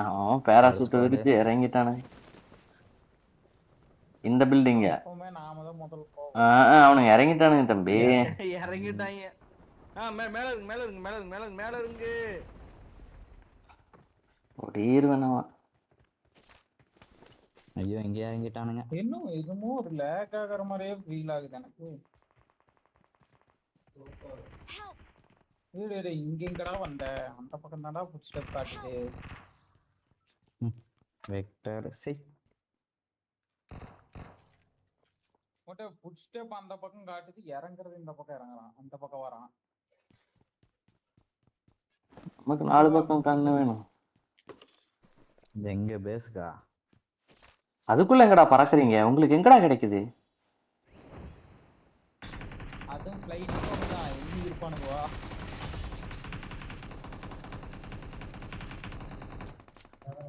அவன் பேராசூட் விரிச்சு இறங்கிட்டானுங்க இந்த பில்டிங்க. அவனுங்க இறங்கிட்டானுங்க தம்பி. இறங்கிட்டாங்க. மேல இருக்கு மேல இருக்கு மேல இருக்கு மேல இருக்கு மேல இருக்கு. ஓடிடுவேன். ஐயோ இங்க இறங்கிட்டானுங்க. இன்னும் இதுவும் ஒரு லேக் ஆகிற மாதிரியே ஃபீல் ஆகுது எனக்கு. இங்க எங்கடா வந்த? அந்த பக்கம் தான்டா ஃபுட் ஸ்டெப் காட்டுது. வெக்டர் சி மொட்டை ஃபுட் ஸ்டெப் அந்த பக்கம் காட்டுது, இறங்குறது இந்த பக்கம் இறங்குறான், அந்த பக்கம் வரான். நமக்கு 4 பக்கம் கண்ணு வேணும். இது எங்க பேஸ்கா? அதுக்குள்ள எங்கடா பறக்குறீங்க? உங்களுக்கு எங்கடா கிடைக்குது? அதுவும் ஃளைட் தான் எங்க இருப்பானுவா?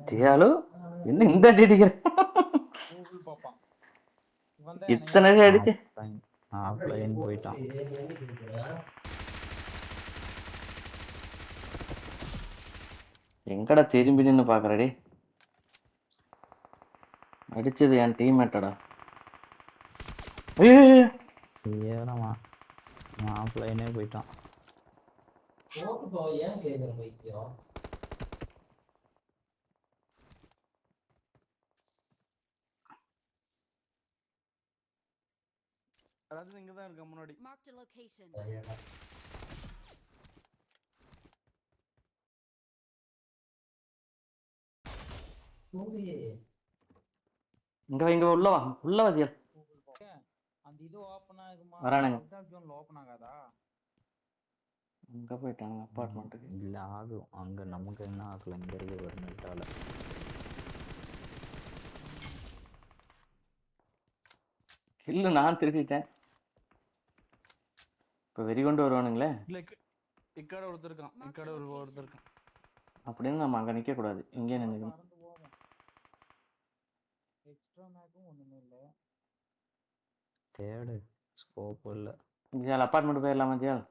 ஜியாலு என்ன இந்த அடிக்கிற? கூகுள் பாப்பான். இத்தனை அடிச்சு ஆஃப்லைன் போயிட்டான். எங்கடா திரும்பி நின்னு பாக்குறடி? அடிச்சது என் டீம்மேட்டடா. ஏறமா ஆஃப்லைனே போயிட்டான். ஏன் கேக்குற பைத்தியம்? அதாவது இங்க தான் இருக்க முன்னாடி. Marked a location. இங்க உள்ள வா ஜியால். அந்த இது ஓபன் ஆகுமா? வரானுங்க. அவுட் ஜோன்ல ஓபன் ஆகாதா? அங்க போயிட்டாங்க அபார்ட்மெண்ட்டுக்கு. இல்ல ஆகும். அங்க நமக்கு என்ன ஆகல, இங்க இருக்கு ஒரு நெட்டால. இல்ல நான் திருப்பிட்டேன். இப்ப வெறி கொண்டு வருவானுங்களே. இல்ல இக்கட ஒருத்தர் இருக்கான். இக்கட ஒருத்தர் இருக்கான். அப்படின்னு நம்ம அங்க நிக்க கூடாது, இங்கே நின்னுக்கணும். எக்ஸ்ட்ரா மேக்கும் ஒண்ணுமே இல்ல. தேடு ஸ்கோப் இல்ல. ஜியால் அபார்ட்மெண்ட் போயிடலாமா ஜியால்?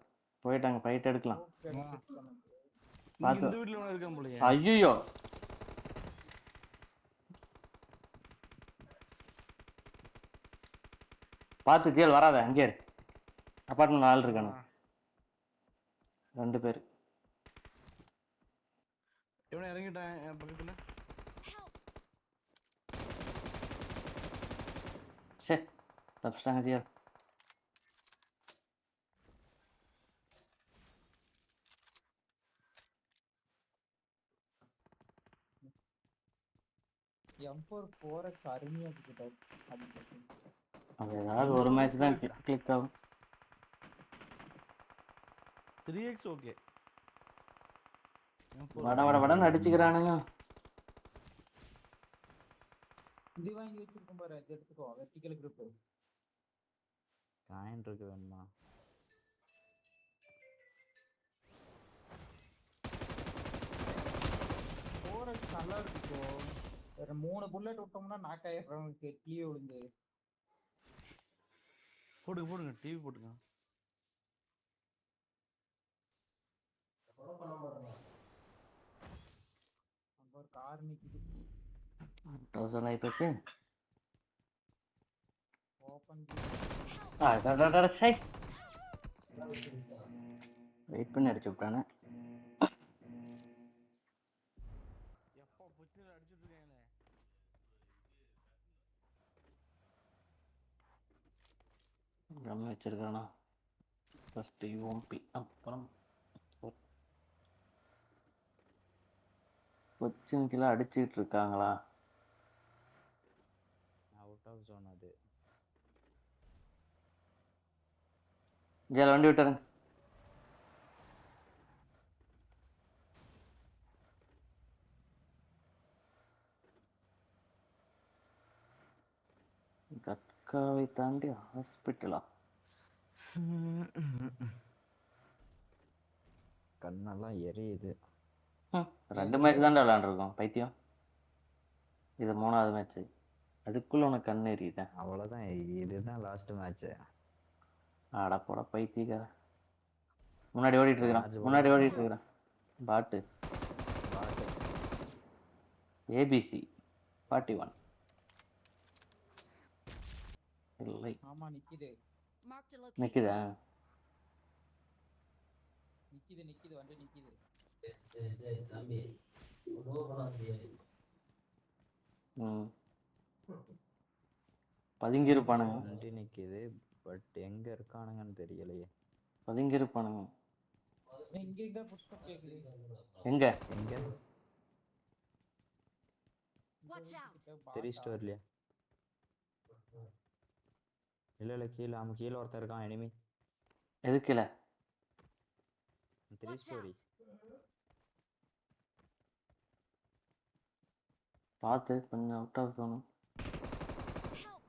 போயிட்டாங்க, ஃபைட் எடுக்கலாம். இந்த வீட்ல ஒண்ணு இருக்கான் போலயே. ஐயோ பாத்து ஜியால் வராத, அங்கே இரு. அபார்ட்மெண்ட் ஆள் இருக்கானு 2 பேர். இவனை இறங்கிட்டான் என் பக்கத்துல. சே தப்பிச்சிட்டாங்க ஜியால். M4 4x அருமையா கிட்ட அது ஏதாவது ஒரு மேட்ச் தான் கிளிக் ஆகும். 3x okay. வடன்னு அடிச்சுக்கிறானுங்க. இது வாங்கி வச்சிருக்கோம் பாரு, அது எடுத்துக்கோ. வெர்டிகல் grip காயின் இருக்கு வேணுமா? 4x நல்லா இருக்கு. வேற 3 புல்லட் விட்டோம்னா நாக் ஆயிடுறோம். கெட்லியே விழுந்து போடுங்க டிவி போடுங்க. அங்க ஒரு கார் நிக்குது. டவுசர் ஆயிப்போச்சு. ஓபன் வெயிட் பண்ணி அடிச்சு விட்டானே. எப்போ புச்சில அடிச்சிட்டு இருக்கானே. கம்மி வச்சிருக்கானா? ஃபர்ஸ்ட் யூஎம்பி, அப்புறம் கொச்சின் கீழே அடிச்சுட்டு இருக்காங்களா? அவுட் ஆஃப் ஜோன் அது. ஜெயல வண்டி விட்டுறேன். கட்காவை தாண்டி ஹாஸ்பிட்டலா? கண்ணெல்லாம் எரியுது. 2 மேட்ச் தான்டா விளையாண்டுருக்கோம் பைத்தியம். இது 3வது மேட்ச். அதுக்குள்ள உனக்கு கண் எரியுதா? அவ்வளவுதான், இதுதான் லாஸ்ட் மேட்ச். ஆடா போட பைத்தியக்கார. முன்னாடி ஓடிட்டு இருக்கிறான் பாட்டு. ஏபிசி 41 இல்லை ஆமா நிக்குது Marked a location. நிக்குதா? நிக்குது நிக்குது வந்து நிக்குது. ம் பதுங்கியிருப்பானுங்க வண்டி நிக்குது பட் எங்க இருக்கானுங்கன்னு தெரியலையே. பதுங்கியிருப்பானுங்க. இங்க எங்க புஷ்பம் கேக்குது. எங்க? எங்க Watch out. தெரிஸ்ட் வரலையா? இல்ல கீழே அவன் கீழே ஒருத்தன் இருக்கான் எனிமி. எதுக்குல? 3 Watch story. out. பார்த்து கொஞ்சம் அவுட் ஆஃப் தோணும். Help.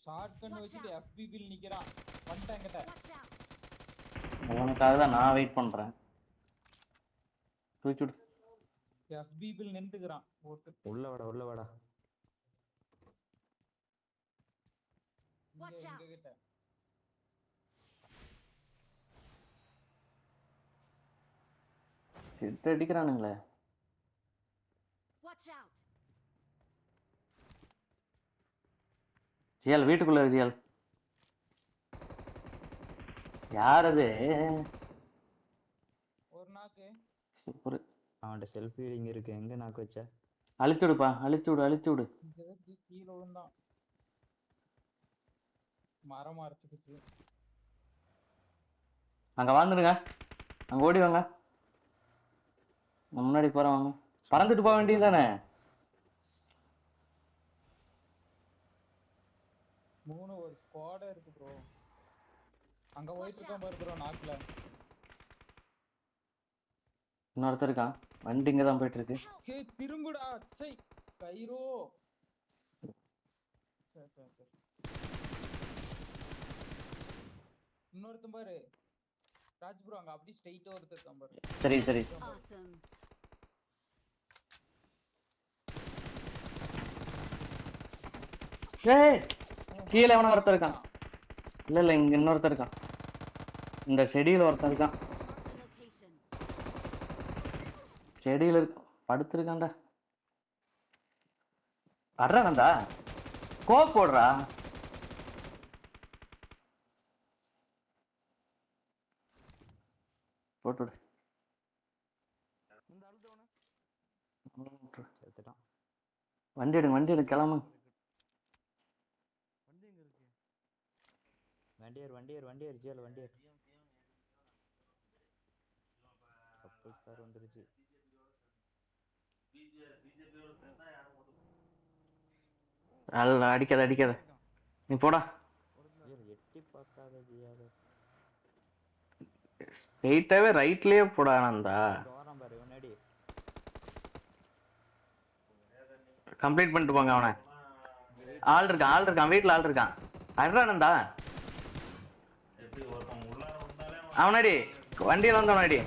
ஷார்ட் கன் Watch வச்சிட்டு out. எஃபிபில் நிக்கிறான். வந்துட்டாங்கட்ட. Watch out. உனக்காக தான் நான் வெயிட் பண்றேன். தூக்கி விடு. எஃபிபில் நின்னுக்குறான் போட்டு. உள்ள வாடா. Watch out. எங்க கிட்ட. சிட்டு அடிக்கிறானுங்களே. Watch out. ஜியால் வீட்டுக்குள்ள இரு ஜியால். யார் அது? ஒரு நாக்கு சூப்பர். அவன்கிட்ட செல்ஃப் ஹீலிங் இருக்கு. எங்க நாக்கு வச்ச? அழிச்சு விடுப்பா, அழிச்சு விடு. இங்க கீழ விழுந்தான். மரம் அரைச்சுக்குச்சு. அங்க வந்துடுங்க, அங்க ஓடி வாங்க. நான் முன்னாடி போறேன் வாங்க. பறந்துட்டு போக வேண்டியது தானே? 3 ஒரு ஸ்குவாட் இருக்கு ப்ரோ. அங்க போயிட்டு இருக்கோம் பாரு ப்ரோ நாக்குல. இன்னொருத்தர் இருக்கான். வண்டி இங்க தான் போயிட்டு இருக்கு. ஹே திரும்புடா. சை கைரோ. சரி. இன்னொருத்தன் பாரு. ராஜ் ப்ரோ அங்க அப்படியே ஸ்ட்ரைட்டா ஒருத்தர் இருக்கான் பாரு. சரி. Awesome. ஏய் கீழே எவனோ ஒருத்தர் இருக்கான். இல்ல இங்க இன்னொருத்தர் இருக்கான். இந்த செடியில ஒருத்தர் இருக்கான். Marked a location. செடியில படுத்திருக்கான்டா. அட்றானந்தா கோப் போடுறா. போட்டு விடு. இந்த அழுத்தவன செத்துட்டான். வண்டி எடு கிளம்பு. வண்டி எங்க இருக்கு? வண்டியர் ஜியால் வண்டியர். கப்பல்ஸ் கார் வந்துருச்சு. அடிக்காத நீ போடா. எட்டி பார்க்காத ஜியால். ஸ்ட்ரெயிட்டாவே ரைட்லயே போடா நந்தா. வரான் பாரு முன்னாடி. கம்ப்ளீட் பண்ணிட்டு போங்க அவனை. ஆள் இருக்கான் வீட்டுல ஆள் இருக்கான். அட்றானந்தா அவனாடி வண்டியில வந்தவனாடி.